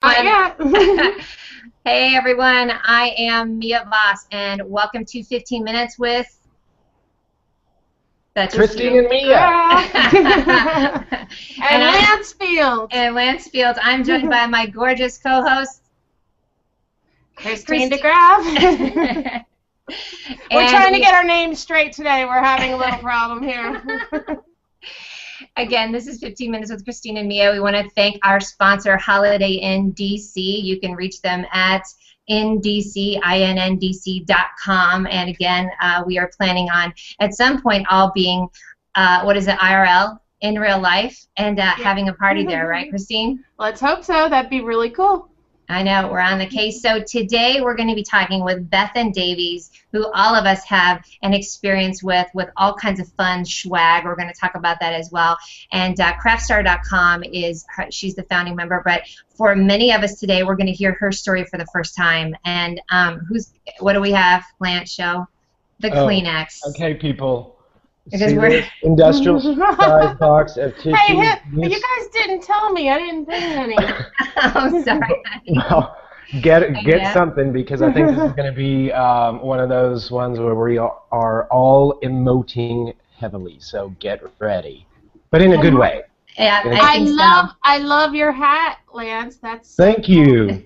Yeah. Hey everyone, I am Mia Voss, and welcome to 15 Minutes with Christine and Mia. and Lance Fields. And Lance Fields. I'm joined by my gorgeous co-host, Christine DeGraff. We're trying to get our names straight today. We're having a little problem here. Again, this is 15 Minutes with Christine and Mia. We want to thank our sponsor, Holiday Inn DC. You can reach them at indc.com. And again, we are planning on, at some point, all being, IRL, in real life, and having a party there, right, Christine? Let's hope so. That'd be really cool. I know, we're on the case. So today we're going to be talking with Bethan Davies, who all of us have an experience with all kinds of fun swag. We're going to talk about that as well. And craftstar.com she's the founding member, but for many of us today, we're going to hear her story for the first time. And what do we have, Lance? Show the Kleenex. Okay, people. Because we're industrial size box of tissue. Hey, you guys didn't tell me. I didn't bring any. I'm sorry. Well, get something, because I think this is going to be one of those ones where we are all emoting heavily. So get ready, but in a good way. Yeah, I love your hat, Lance. Thank you.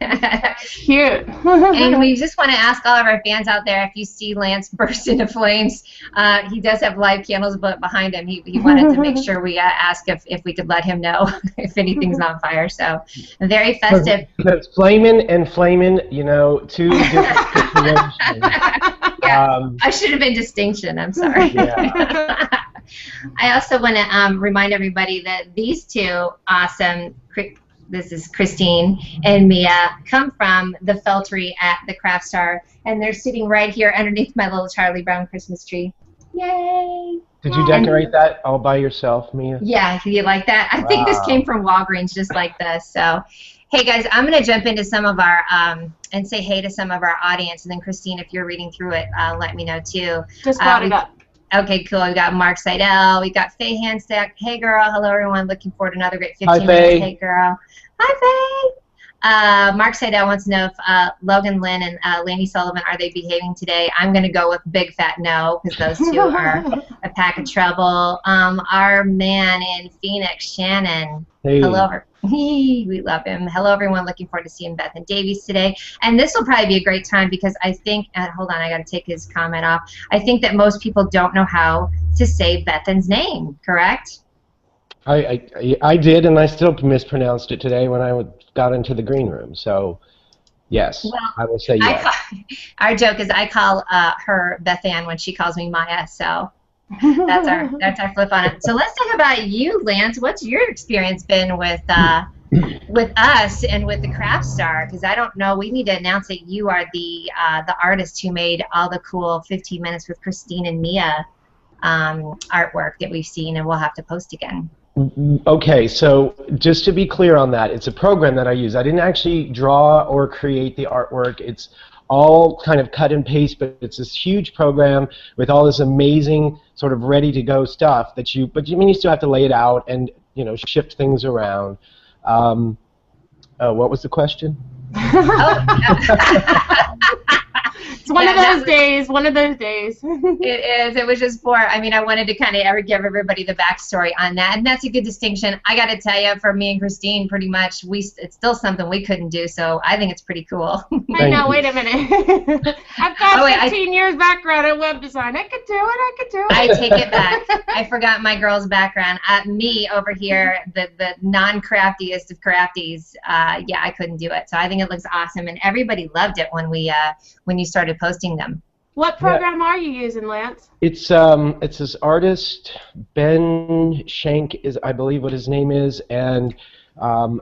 Cute. And we just want to ask all of our fans out there, if you see Lance burst into flames, he does have live candles behind him. He wanted to make sure we ask if we could let him know if anything's on fire. So very festive. That's flaming and flaming, two different situations. Yeah, I should have been distinction. I'm sorry. Yeah. I also want to remind everybody that these two awesome, this is Christine and Mia, come from the feltery at the Craft Star, and they're sitting right here underneath my little Charlie Brown Christmas tree. Yay! Did you decorate that all by yourself, Mia? Yeah, you like that? I think this came from Walgreens, just like this. So, hey guys, I'm going to jump into some of our, and say hey to some of our audience, and then Christine, if you're reading through it, let me know too. Just brought it up. Okay, cool. We got Mark Seidel. We got Faye Handstack. Hey, girl. Hello, everyone. Looking forward to another great 15 minutes. Hey, girl. Hi, Faye. Mark Seidel wants to know if Logan Lynn and Lainey Sullivan, are they behaving today? I'm going to go with big fat no, because those two are a pack of trouble. Our man in Phoenix, Shannon. Hey. Hello. We love him. Hello, everyone. Looking forward to seeing Bethan Davies today. And this will probably be a great time, because I think, hold on, I got to take his comment off. I think that most people don't know how to say Bethan's name, correct? I did, and I still mispronounced it today when I got into the green room. So, yes, well, I will say yes. Our joke is I call her Bethan when she calls me Maya, so that's our flip on it. So let's talk about you, Lance. What's your experience been with us and with the Craft Star? Because I don't know. We need to announce that you are the artist who made all the cool 15 Minutes with Christine and Mia artwork that we've seen, and we'll have to post again. Okay, so just to be clear on that, it's a program that I use. I didn't actually draw or create the artwork. It's all kind of cut and paste, but it's this huge program with all this amazing sort of ready-to-go stuff that you still have to lay it out and, shift things around. What was the question? It's one of those days. One of those days. It is. It was just I wanted to kind of give everybody the backstory on that, and that's a good distinction. I got to tell you, for me and Christine, pretty much, it's still something we couldn't do. So I think it's pretty cool. I know. Wait a minute. I've got 15 years background in web design. I could do it. I take it back. I forgot my girl's background. Me over here, the non-craftiest of crafties. Yeah, I couldn't do it. So I think it looks awesome, and everybody loved it when you started posting them. What program are you using, Lance? It's this artist, Ben Shank is, I believe, what his name is, and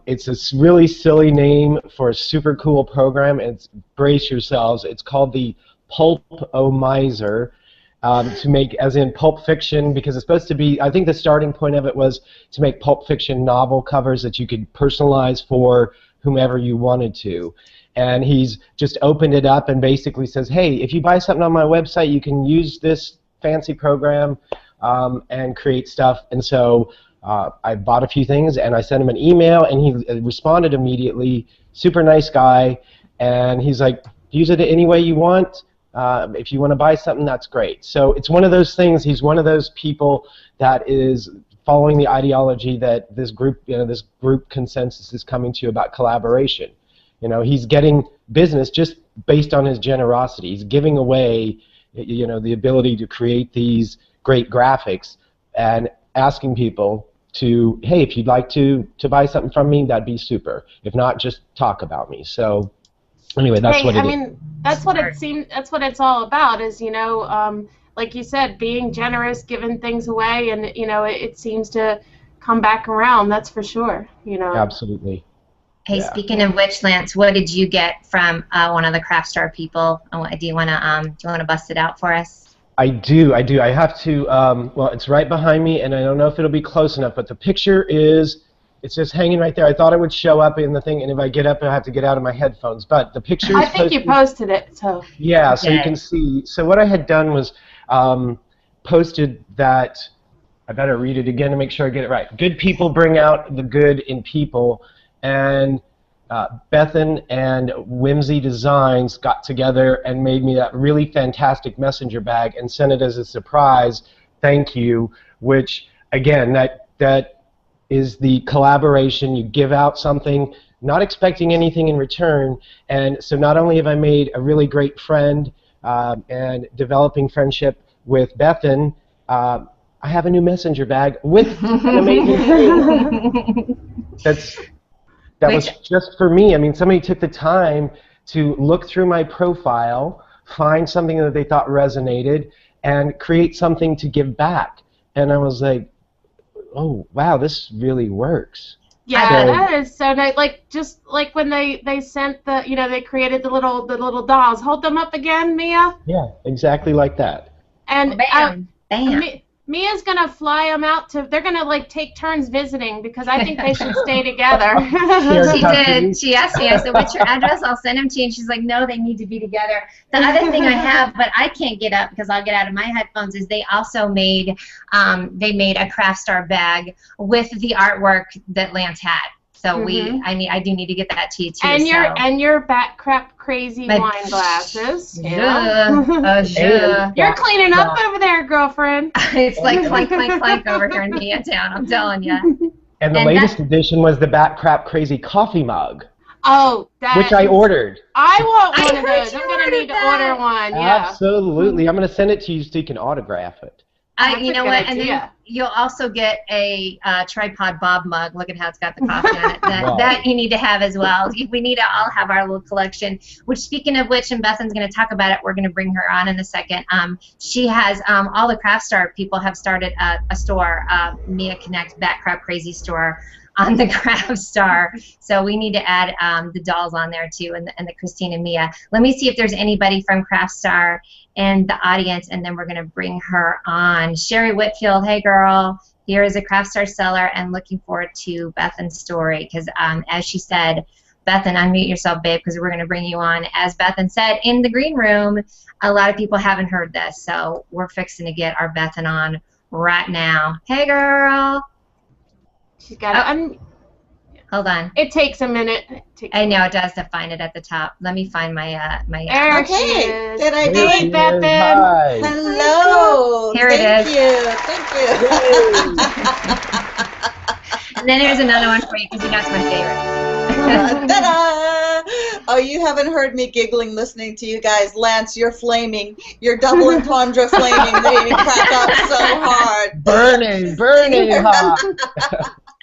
it's a really silly name for a super cool program. It's, brace yourselves, it's called the Pulp-O-Mizer, to make, as in Pulp Fiction, because it's supposed to be, I think the starting point of it was to make Pulp Fiction novel covers that you could personalize for whomever you wanted to. And he's just opened it up and basically says, hey, if you buy something on my website, you can use this fancy program and create stuff. And so I bought a few things, and I sent him an email, and he responded immediately. Super nice guy, and he's like, use it any way you want. If you want to buy something, that's great. So it's one of those things. He's one of those people that is following the ideology that this group, this group consensus is coming to about collaboration. He's getting business just based on his generosity. He's giving away, the ability to create these great graphics and asking people to, hey, if you'd like to buy something from me, that'd be super. If not, just talk about me. So anyway, that's what it is. That's what it seems. That's what it's all about. Is like you said, being generous, giving things away, and it seems to come back around. That's for sure. Absolutely. Hey, speaking of which, Lance, what did you get from one of the Craft Star people? Do you want to bust it out for us? I do. I have to. Well, it's right behind me, and I don't know if it'll be close enough. But the picture is. It's just hanging right there. I thought it would show up in the thing, and if I get up, I have to get out of my headphones. But the picture is I think you posted it, so. Yeah, so you can see. So what I had done was posted that. I better read it again to make sure I get it right. Good people bring out the good in people, and Bethan and Whimsy Designs got together and made me that really fantastic messenger bag and sent it as a surprise thank you, which, again, that is the collaboration. You give out something, not expecting anything in return, and so not only have I made a really great friend and developing friendship with Bethan, I have a new messenger bag with an amazing thing. That was just for me. I mean, somebody took the time to look through my profile, find something that they thought resonated, and create something to give back. And I was like, oh, wow, this really works. Yeah, that is so nice. Just like when they sent the, they created the little dolls. Hold them up again, Mia. Yeah, exactly like that. And bam. Mia's gonna fly them out to. They're gonna take turns visiting because I think they should stay together. She did. She asked me. I said, "What's your address? I'll send them to you." And she's like, "No, they need to be together." The other thing I have, but I can't get up because I'll get out of my headphones, is they also made a Craft Star bag with the artwork that Lance had. So I do need to get that to you too. And your back crap crazy wine glasses. You're cleaning up over there, girlfriend. It's like clank over here in Mia Town, I'm telling you. And the latest edition was the Bat Crap Crazy coffee mug. Oh, which I ordered. I want one of those. I'm gonna need to order one. Yeah. Absolutely. I'm gonna send it to you so you can autograph it. You know what? And then you'll also get a tripod Bob mug. Look at how it's got the coffee on it. That you need to have as well. We need to all have our little collection. Which, speaking of which, and Bethan's going to talk about it. We're going to bring her on in a second. She has all the Craft Star people have started a store, Mia Connect Bat Crap Crazy store on the Craft Star. So we need to add the dolls on there too, and the Christine and Mia. Let me see if there's anybody from Craft Star in the audience, and then we're going to bring her on. Sherry Whitfield, hey girl, here is a Craft Star seller, and looking forward to Bethan's story, because as she said, Bethan, unmute yourself, babe, because we're going to bring you on. As Bethan said, in the green room, a lot of people haven't heard this, so we're fixing to get our Bethan on right now. Hey girl. She's got it. Hold on. It takes a minute. I know it does to find it at the top. Let me find my my. Okay. Did I do it, Bethan? Hi. Hello. Here it is. Thank you. And then here's another one for you because you know it's my favorite. Ta-da! Oh, you haven't heard me giggling listening to you guys. Lance, you're flaming. You're double entendre flaming. Made me crack up so hard. Burning hot.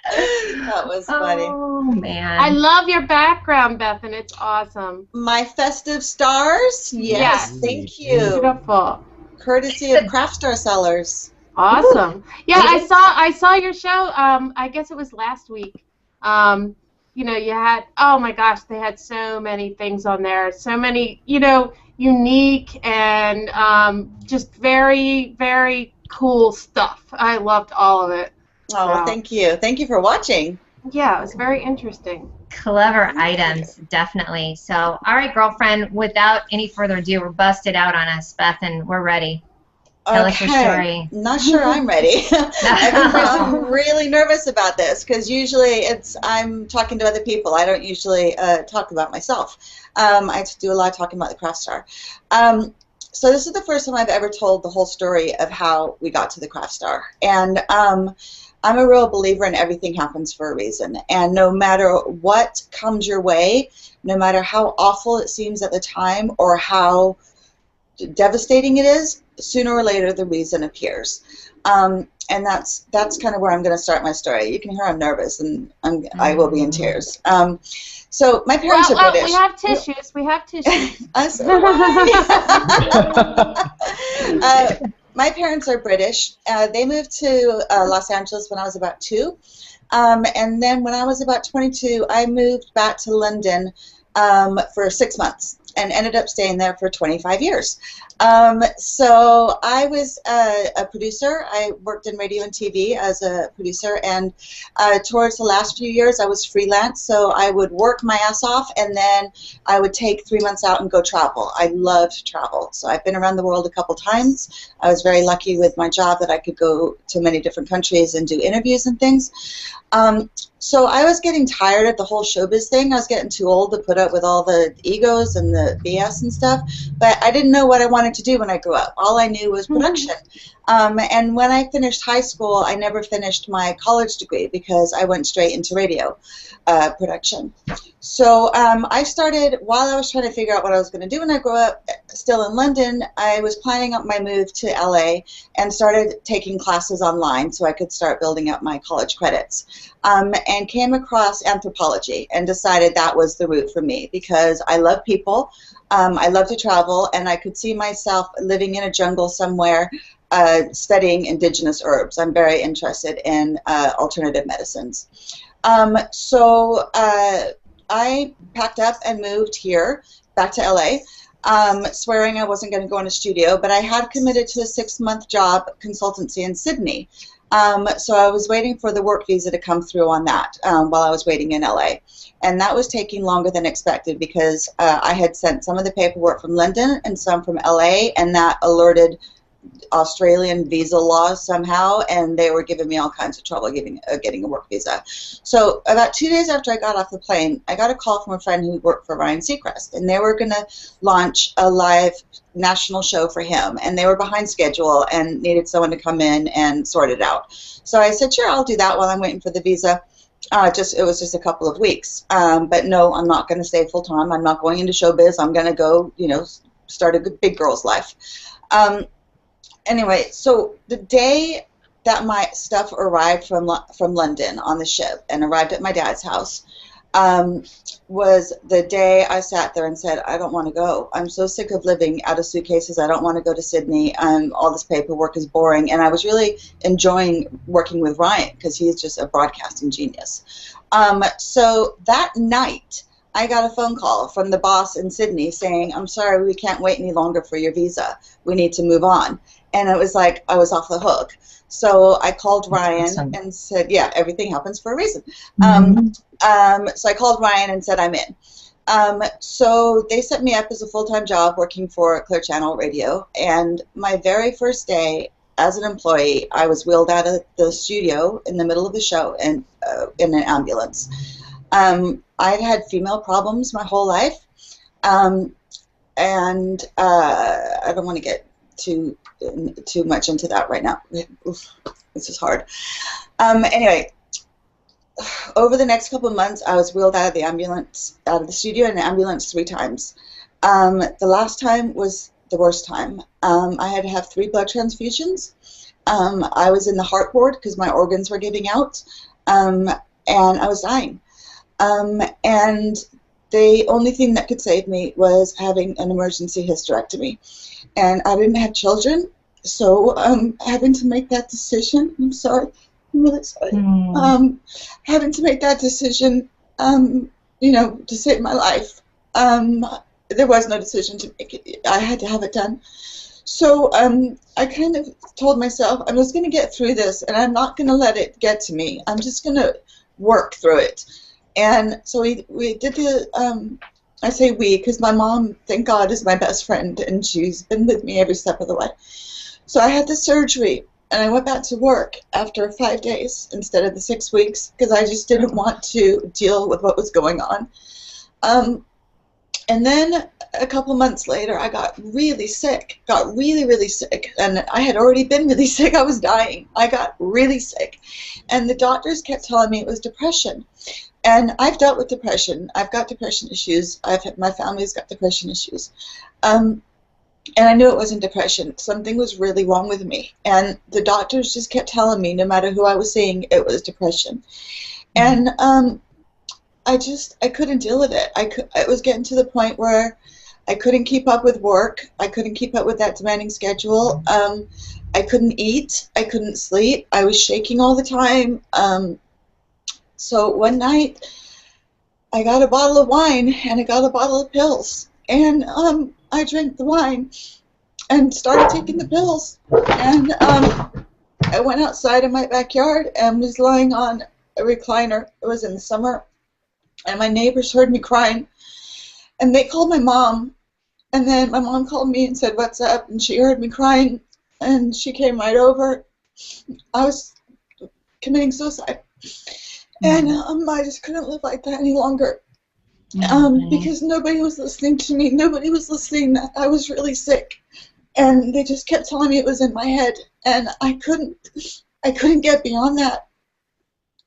That was funny. Oh, man. I love your background, Bethan. It's awesome. My festive stars? Yes. Thank you. Beautiful. Courtesy of Craft Star sellers. Awesome. Yeah, I saw your show. I guess it was last week. You had, oh my gosh, they had so many things on there. So many, unique and just very, very cool stuff. I loved all of it. Oh, well, thank you. Thank you for watching. Yeah, it was very interesting. Clever items, definitely. So, all right, girlfriend, without any further ado, we're busted out on us, Beth, and we're ready. Tell us your story. Not sure I'm ready. I'm really nervous about this because usually I'm talking to other people. I don't usually talk about myself. I do a lot of talking about the craft star. So this is the first time I've ever told the whole story of how we got to the craft star. And I'm a real believer in everything happens for a reason. And no matter what comes your way, no matter how awful it seems at the time or how devastating it is, sooner or later the reason appears. And that's kind of where I'm going to start my story. You can hear I'm nervous, and I will be in tears. So my parents are British. We have tissues. We have tissues. My parents are British. They moved to Los Angeles when I was about 2. And then when I was about 22, I moved back to London for 6 months and ended up staying there for 25 years. So I was a producer. I worked in radio and TV as a producer, and towards the last few years I was freelance, so I would work my ass off and then I would take 3 months out and go travel. I loved travel, so I've been around the world a couple times. I was very lucky with my job that I could go to many different countries and do interviews and things. So I was getting tired of the whole showbiz thing. I was getting too old to put up with all the egos and the BS and stuff, but I didn't know what I wanted to do when I grew up. All I knew was production. And when I finished high school, I never finished my college degree because I went straight into radio production. So I started, while I was trying to figure out what I was going to do when I grew up, still in London, I was planning up my move to LA and started taking classes online so I could start building up my college credits. And came across anthropology and decided that was the route for me because I love people, I love to travel, and I could see myself living in a jungle somewhere studying indigenous herbs. I'm very interested in alternative medicines. So I packed up and moved here, back to LA, swearing I wasn't going to go in a studio, but I had committed to a 6-month job consultancy in Sydney. So I was waiting for the work visa to come through on that while I was waiting in LA. And that was taking longer than expected because I had sent some of the paperwork from London and some from LA, and that alerted Australian visa laws somehow, and they were giving me all kinds of trouble getting a work visa. So about 2 days after I got off the plane, I got a call from a friend who worked for Ryan Seacrest, and they were going to launch a live national show for him, and they were behind schedule and needed someone to come in and sort it out. So I said, sure, I'll do that while I'm waiting for the visa. It was just a couple of weeks. But no, I'm not going to stay full time. I'm not going into showbiz. I'm going to go, start a good big girl's life. Anyway, so the day that my stuff arrived from London on the ship and arrived at my dad's house was the day I sat there and said, I don't want to go. I'm so sick of living out of suitcases. I don't want to go to Sydney. All this paperwork is boring. And I was really enjoying working with Ryan because he's just a broadcasting genius. So that night, I got a phone call from the boss in Sydney saying, I'm sorry, we can't wait any longer for your visa. We need to move on. And it was like I was off the hook. So I called Ryan and said, yeah, everything happens for a reason. So I called Ryan and said, I'm in. So they set me up as a full-time job working for Clear Channel Radio. And my very first day as an employee, I was wheeled out of the studio in the middle of the show in an ambulance. I'd had female problems my whole life. And I don't want to get too much into that right now. Oof, this is hard. Anyway, over the next couple of months, I was wheeled out of the studio in an ambulance 3 times. The last time was the worst time. I had to have 3 blood transfusions. I was in the heart ward because my organs were giving out, and I was dying. And the only thing that could save me was having an emergency hysterectomy. And I didn't have children, so having to make that decision, I'm sorry, I'm really sorry, having to make that decision, to save my life, there was no decision to make it. I had to have it done. So I kind of told myself I'm just going to get through this, and I'm not going to let it get to me. I'm just going to work through it. And so we did the, I say we because my mom, thank God, is my best friend, and she's been with me every step of the way. So I had the surgery, and I went back to work after 5 days instead of the 6 weeks because I just didn't want to deal with what was going on. And then a couple months later, I got really sick, really sick. And I had already been really sick. I was dying. I got really sick. And the doctors kept telling me it was depression. And I've dealt with depression. I've got depression issues. My family's got depression issues. And I knew it wasn't depression. Something was really wrong with me. And the doctors just kept telling me, no matter who I was seeing, it was depression. And I couldn't deal with it. It was getting to the point where I couldn't keep up with work. I couldn't keep up with that demanding schedule. I couldn't eat. I couldn't sleep. I was shaking all the time. So one night, I got a bottle of wine and I got a bottle of pills. And I drank the wine and started taking the pills. And I went outside in my backyard and was lying on a recliner. It was in the summer. And my neighbors heard me crying. And they called my mom. And then my mom called me and said, "What's up?" And she heard me crying. And she came right over. I was committing suicide. And I just couldn't live like that any longer. Because nobody was listening to me. Nobody was listening. I was really sick. And they just kept telling me it was in my head. And I couldn't get beyond that.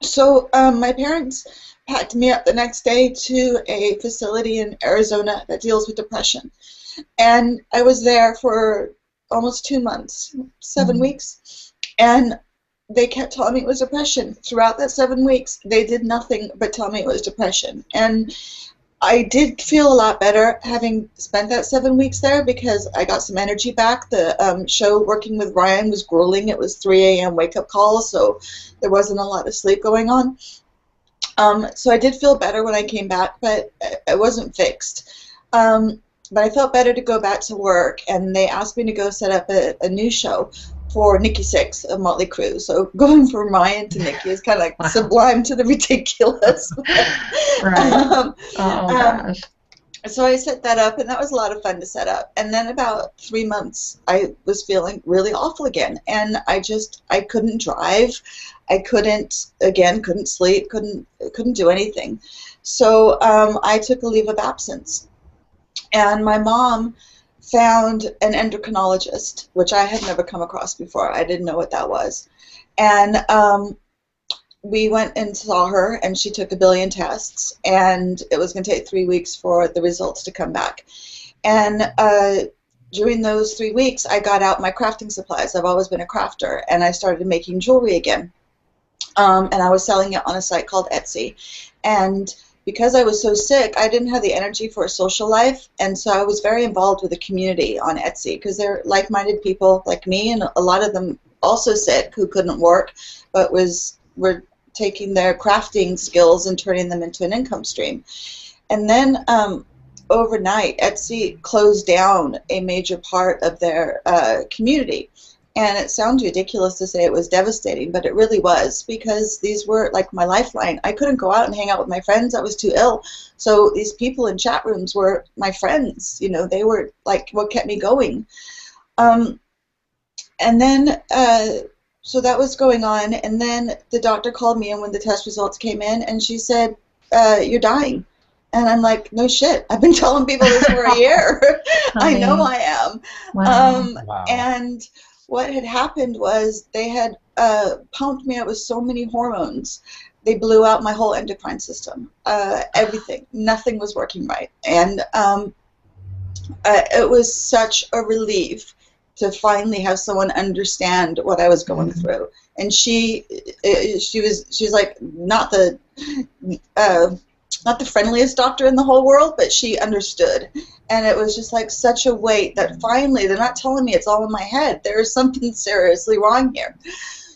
So my parents packed me up the next day to a facility in Arizona that deals with depression. And I was there for almost 2 months, 7 weeks. And they kept telling me it was depression. Throughout that 7 weeks, they did nothing but tell me it was depression. And I did feel a lot better having spent that 7 weeks there because I got some energy back. The show working with Ryan was grueling. It was 3 a.m. wake-up calls, so there wasn't a lot of sleep going on. So I did feel better when I came back, but it wasn't fixed. But I felt better to go back to work, and they asked me to go set up a new show for Nikki Sixx of Motley Crue. So going from Ryan to Nikki is kind of like sublime to the ridiculous. Right. Gosh. So I set that up, and that was a lot of fun to set up. And then about 3 months, I was feeling really awful again, and I couldn't drive. I couldn't sleep, couldn't do anything. So I took a leave of absence. And my mom found an endocrinologist, which I had never come across before. I didn't know what that was. And we went and saw her, and she took 1 billion tests, and it was going to take 3 weeks for the results to come back. And during those 3 weeks, I got out my crafting supplies. I've always been a crafter, and I started making jewelry again. And I was selling it on a site called Etsy. And because I was so sick, I didn't have the energy for a social life, and so I was very involved with the community on Etsy because they're like-minded people like me, and a lot of them also sick who couldn't work, but were taking their crafting skills and turning them into an income stream. And then overnight, Etsy closed down a major part of their community. And it sounds ridiculous to say it was devastating, but it really was, because these were like my lifeline. I couldn't go out and hang out with my friends. I was too ill. So these people in chat rooms were my friends. You know, they were like what kept me going. And then, so that was going on. And then the doctor called me in when the test results came in, and she said, "You're dying." And I'm like, no shit. I've been telling people this for a year. I know I am. Wow. Wow. And what had happened was they had pumped me out with so many hormones. They blew out my whole endocrine system. Everything. Nothing was working right. And it was such a relief to finally have someone understand what I was going through. And she was like not the friendliest doctor in the whole world, but she understood. And it was just like such a weight that finally they're not telling me it's all in my head. There is something seriously wrong here.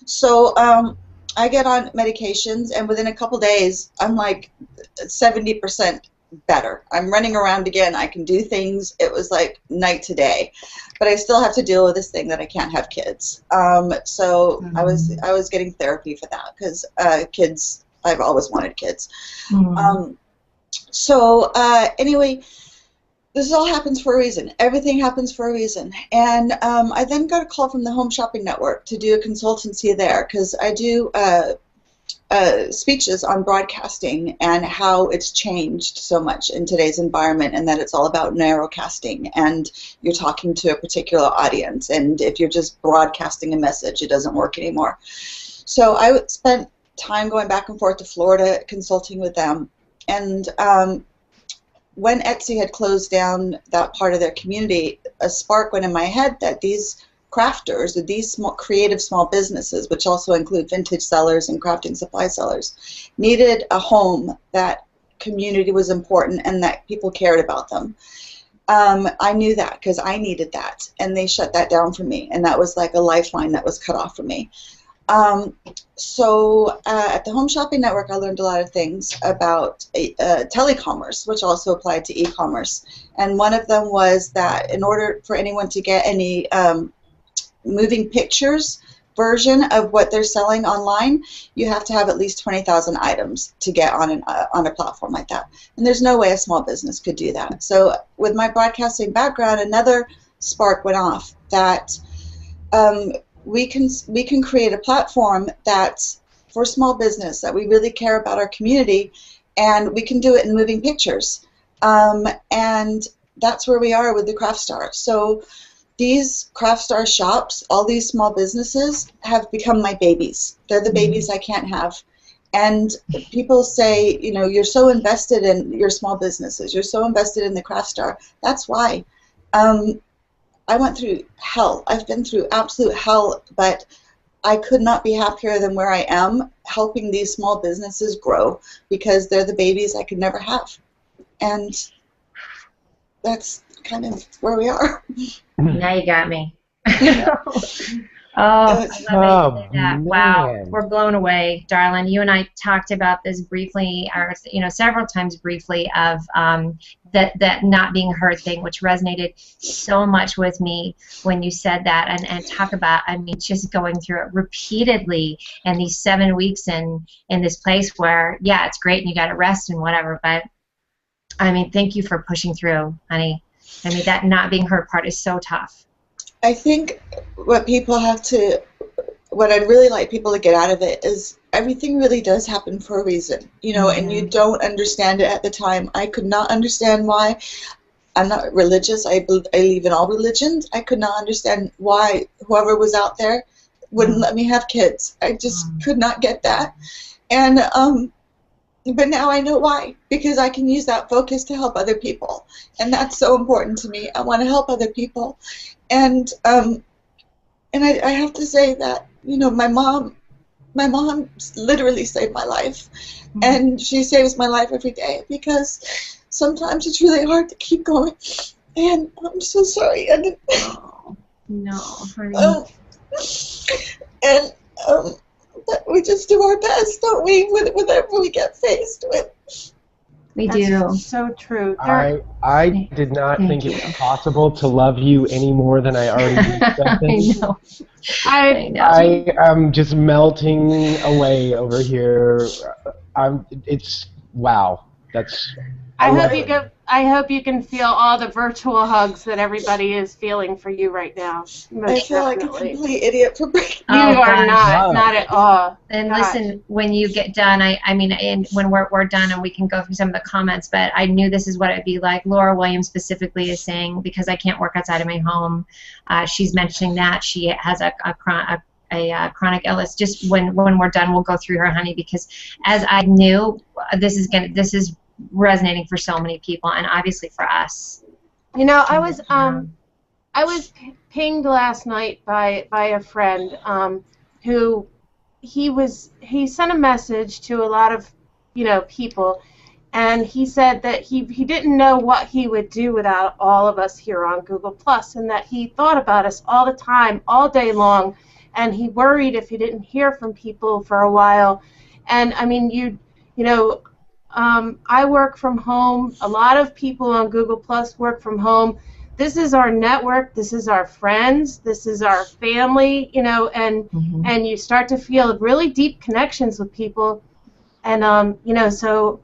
So I get on medications, and within a couple days, I'm like 70% better. I'm running around again. I can do things. It was like night to day. But I still have to deal with this thing that I can't have kids. So I was getting therapy for that because kids, I've always wanted kids. So anyway, this all happens for a reason. Everything happens for a reason. And I then got a call from the Home Shopping Network to do a consultancy there, because I do speeches on broadcasting and how it's changed so much in today's environment, and that it's all about narrowcasting, and you're talking to a particular audience, and if you're just broadcasting a message, it doesn't work anymore. So I spent time going back and forth to Florida consulting with them, and when Etsy had closed down that part of their community, a spark went in my head that these crafters, or these small, creative small businesses, which also include vintage sellers and crafting supply sellers, needed a home that community was important and that people cared about them. I knew that because I needed that, and they shut that down for me, and that was like a lifeline that was cut off for me. So at the Home Shopping Network, I learned a lot of things about telecommerce, which also applied to e-commerce. And one of them was that in order for anyone to get any moving pictures version of what they're selling online, you have to have at least 20,000 items to get on a platform like that. And there's no way a small business could do that. So with my broadcasting background, another spark went off that we can create a platform that's for small business, that we really care about our community, and we can do it in moving pictures. And that's where we are with the Craft Star. So these Craft Star shops, all these small businesses, have become my babies. They're the babies I can't have. And people say, you know, you're so invested in your small businesses, you're so invested in the Craft Star. That's why. I went through hell. I've been through absolute hell, but I could not be happier than where I am, helping these small businesses grow, because they're the babies I could never have. And that's kind of where we are. Now you got me. I love that you did that. Wow, we're blown away, darling. You and I talked about this briefly, or several times briefly, of that not being heard thing, which resonated so much with me when you said that, and talk about, I mean, just going through it repeatedly, and these 7 weeks in this place where, yeah, it's great and you got to rest and whatever, but I mean, thank you for pushing through, honey. I mean, that not being heard part is so tough. I think what I'd really like people to get out of it is everything really does happen for a reason, and you don't understand it at the time. I could not understand why. I'm not religious. I believe in all religions. I could not understand why whoever was out there wouldn't let me have kids. I just could not get that. And but now I know why, because I can use that focus to help other people, and that's so important to me. I want to help other people, and I have to say that my mom literally saved my life, and she saves my life every day, because sometimes it's really hard to keep going, and I'm so sorry. No, honey. But we just do our best, don't we, whatever we get faced with. We That's do. So true. I did not think it was possible to love you any more than I already do. I know. I am just melting away over here. It's wow. I hope you can feel all the virtual hugs that everybody is feeling for you right now. I feel like a complete idiot for breaking. You are not at all. And listen, when you get done, I mean, and when we're done, and we can go through some of the comments, but I knew this is what it'd be like. Laura Williams specifically is saying, because I can't work outside of my home, she's mentioning that she has a chronic illness. Just when we're done, we'll go through her, honey, because as I knew, this is resonating for so many people, and obviously for us. I was pinged last night by a friend who he sent a message to a lot of people, and he said that he didn't know what he would do without all of us here on Google Plus, and that he thought about us all the time, all day long, and he worried if he didn't hear from people for a while. And I mean, I work from home. A lot of people on Google Plus work from home. This is our network. This is our friends. This is our family. And you start to feel really deep connections with people. And so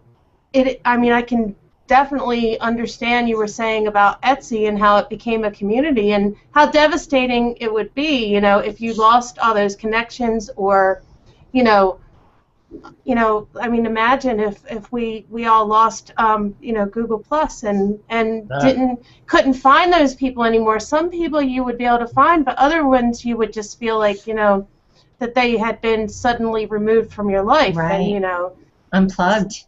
I can definitely understand you were saying about Etsy and how it became a community and how devastating it would be, you know, if you lost all those connections or, you know, I mean, imagine if we all lost, you know, Google Plus and couldn't find those people anymore. Some people you would be able to find, but other ones you would just feel like, you know, that they had been suddenly removed from your life, right. and you know, unplugged.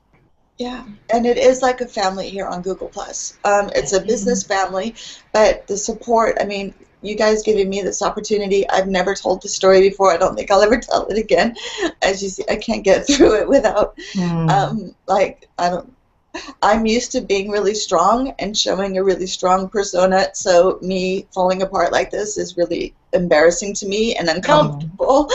Yeah, and it is like a family here on Google Plus. It's a business family, but the support. I mean, you guys giving me this opportunity. I've never told the story before. I don't think I'll ever tell it again. As you see, I can't get through it without, like, I'm used to being really strong and showing a really strong persona, so me falling apart like this is really embarrassing to me and uncomfortable.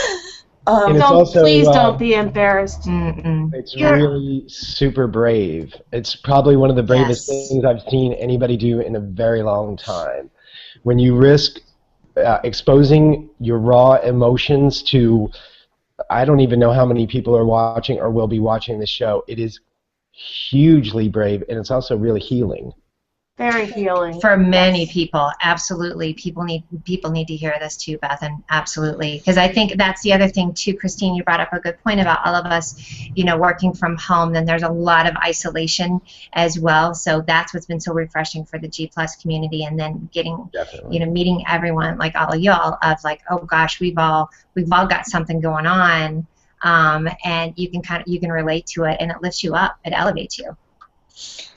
And it's also, please don't be embarrassed. It's really super brave. It's probably one of the bravest things I've seen anybody do in a very long time. When you risk exposing your raw emotions to, I don't even know how many people are watching or will be watching the show, it is hugely brave, and it's also really healing. Very healing. For many people, absolutely. People need to hear this too, Bethan. Absolutely. Because I think that's the other thing too, Christine, you brought up a good point about all of us, you know, working from home. Then there's a lot of isolation as well. So that's what's been so refreshing for the G+ community, and then getting, you know, meeting everyone like all of y'all of like, oh gosh, we've all got something going on, and you can relate to it, and it lifts you up, it elevates you.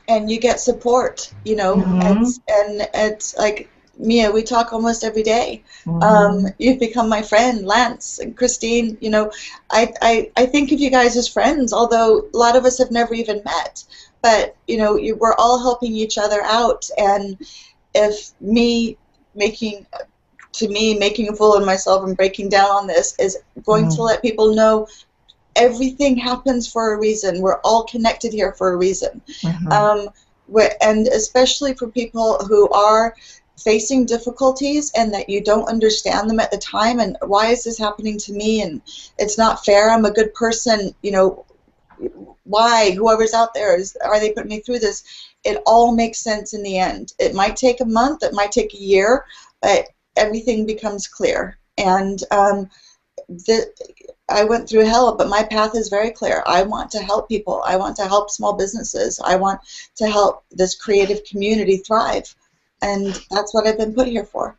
And you get support, you know, and it's like, Mia, we talk almost every day. You've become my friend, Lance and Christine. You know, I think of you guys as friends, although a lot of us have never even met. But, you know, we're all helping each other out. And if making a fool of myself and breaking down on this is going to let people know everything happens for a reason. We're all connected here for a reason. And especially for people who are facing difficulties and that you don't understand them at the time, and why is this happening to me, and it's not fair, I'm a good person, you know, why, whoever's out there, are they putting me through this? It all makes sense in the end. It might take a month, it might take a year, but everything becomes clear. And I went through hell, but my path is very clear. I want to help people. I want to help small businesses. I want to help this creative community thrive. And that's what I've been put here for.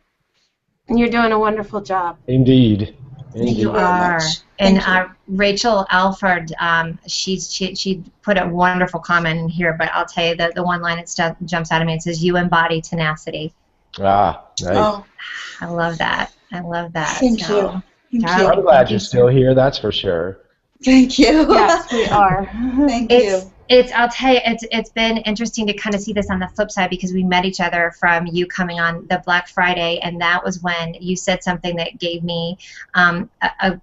And you're doing a wonderful job. Indeed. You are. And Rachel Alford, she put a wonderful comment in here, but I'll tell you that the one line that jumps out at me, it says, "You embody tenacity." Ah, nice. Oh. I love that. I love that. Thank you. I'm glad you're still here, that's for sure. Thank you. Yes, we are. Thank you. I'll tell you, it's been interesting to kind of see this on the flip side, because we met each other from you coming on the Black Friday, and that was when you said something that gave me a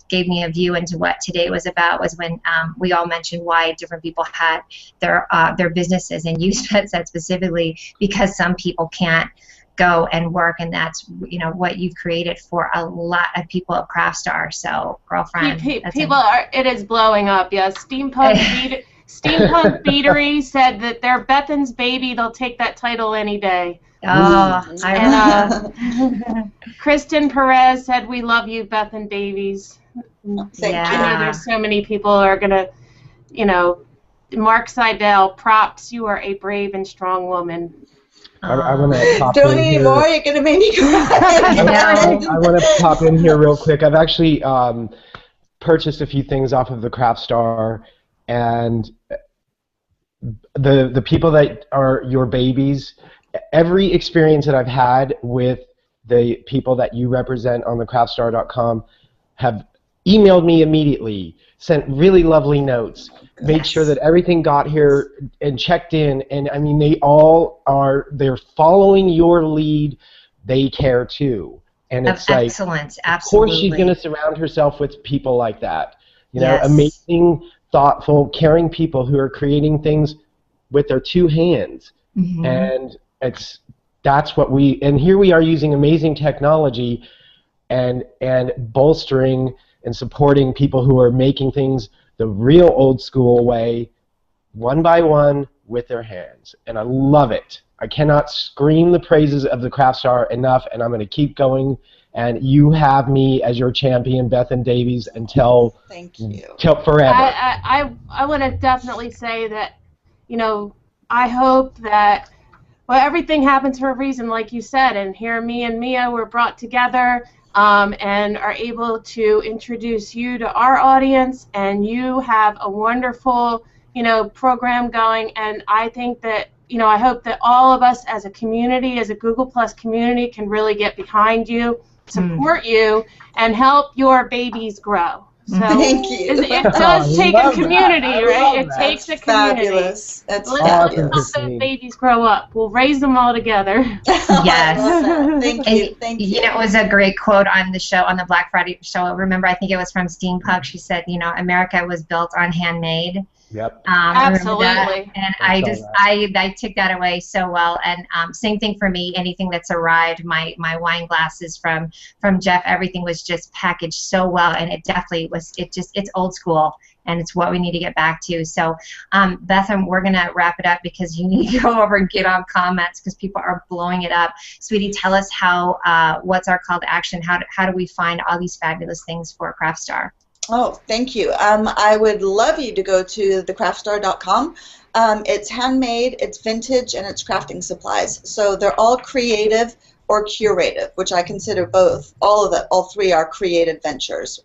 view into what today was about. Was when we all mentioned why different people had their businesses, and you said specifically because some people can't go and work, and that's, you know, what you've created for a lot of people at Craftstar. So, girlfriend, it is blowing up. Yes, Steampunk Beatery said that they're Bethan's baby. They'll take that title any day. And Kristen Perez said, "We love you, Bethan Davies." Thank you. I know there's so many people are gonna, you know, Mark Seidel, props. You are a brave and strong woman. I want to pop Don't in here. anymore. You're gonna make me cry. I want to pop in here real quick. I've actually purchased a few things off of the Craftstar, and the people that are your babies, every experience that I've had with the people that you represent on the Craftstar.com have emailed me immediately, sent really lovely notes, made sure that everything got here and checked in, and I mean, they're following your lead. They care too, and it's like, excellence. Of course she's going to surround herself with people like that, you know, amazing, thoughtful, caring people who are creating things with their two hands, and that's what and here we are using amazing technology and bolstering and supporting people who are making things the real old school way, one by one with their hands, and I love it. I cannot scream the praises of the Craft Star enough, and I'm going to keep going. And you have me as your champion, Bethan Davies, until Thank you. till forever. I want to definitely say that, you know, I hope that, well, everything happens for a reason, like you said, and here me and Mia were brought together and are able to introduce you to our audience, and you have a wonderful, you know, program going, and I think that, you know, I hope that all of us as a community, as a Google Plus community, can really get behind you, support you, and help your babies grow. So Thank you. It does take a community, right? It takes a community. Fabulous. That's Let's fabulous. help those babies grow up. We'll raise them all together. Yes. Thank you. Thank you. You know, it was a great quote on the show, on the Black Friday show. Remember, I think it was from Steampunk. She said, you know, America was built on handmade. Yep. Absolutely. And I took that away so well. And same thing for me. Anything that's arrived, my wine glasses from Jeff, everything was just packaged so well, and it definitely was. It's old school, and it's what we need to get back to. So, Bethan, we're gonna wrap it up because you need to go over and get on comments because people are blowing it up. Sweetie, tell us how. What's our call to action? How do we find all these fabulous things for Craft Star? Oh, thank you. I would love you to go to thecraftstar.com. It's handmade, it's vintage, and it's crafting supplies. So they're all creative or curative, which I consider both. All three are creative ventures.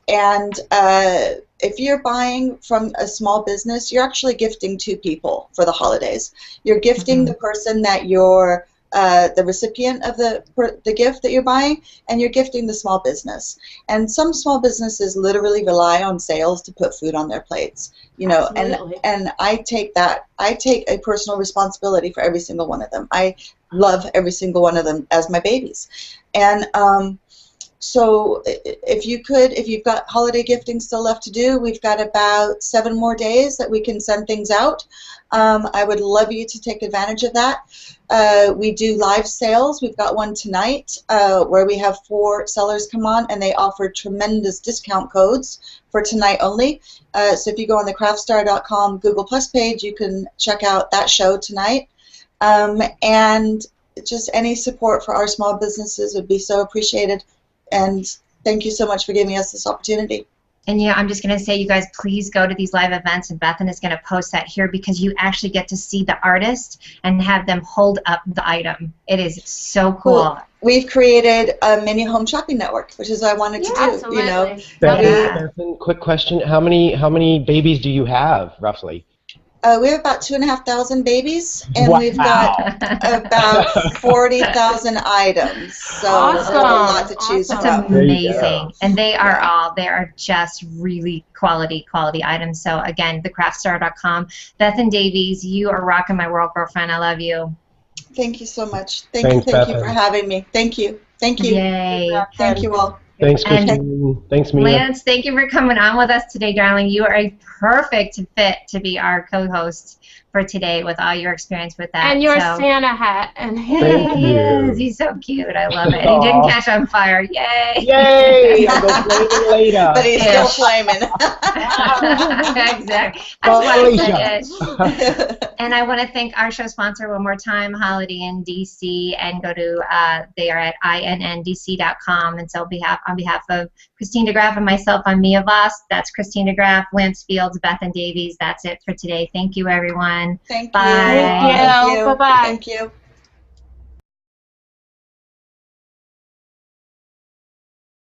If you're buying from a small business, you're actually gifting two people for the holidays. You're gifting the person that you're the recipient of the gift that you're buying, and you're gifting the small business. And some small businesses literally rely on sales to put food on their plates, you know. Absolutely. And I take a personal responsibility for every single one of them. I love every single one of them as my babies. And so if you've got holiday gifting still left to do, we've got about 7 more days that we can send things out. I would love you to take advantage of that. We do live sales. We've got one tonight where we have 4 sellers come on, and they offer tremendous discount codes for tonight only. So if you go on the craftstar.com Google Plus page, you can check out that show tonight. And just any support for our small businesses would be so appreciated. And thank you so much for giving us this opportunity. And yeah, I'm just going to say, you guys, please go to these live events, and Bethan is going to post that here because you actually get to see the artist and have them hold up the item. It is so cool. Well, we've created a mini home shopping network, which is what I wanted to do. Absolutely. You know, Bethan, quick question: How many babies do you have roughly? we have about 2,500 babies, and Wow. we've got about 40,000 items. So Awesome. there's a lot to choose Awesome. That's from. There you amazing. go. And they are just really quality items. So again, thecraftstar.com. Bethan Davies, you are rocking my world, girlfriend. I love you. Thank you so much. Thanks, Thank you Bethan. for having me. Thank you. Thank you. Yay. Thank you all. Thanks, And- Christine. Thanks, Mia. Lance, thank you for coming on with us today, darling. You are a perfect fit to be our co-host for today with all your experience with that. And your so. Santa hat. And Thank He you. is. He's so cute. I love it. And he didn't catch on fire. Yay! Yay! I'll go flaming later. But he's still flaming. Exactly. That's why I said Alicia. it. And I want to thank our show sponsor one more time, Holiday Inn DC, and go to they are at inndc.com. And so on behalf of Christine DeGraff and myself, I'm Mia Voss. That's Christine DeGraff, Lance Fields, Bethan Davies. That's it for today. Thank you, everyone. Thank you. Bye. Thank you. Bye-bye. Thank you.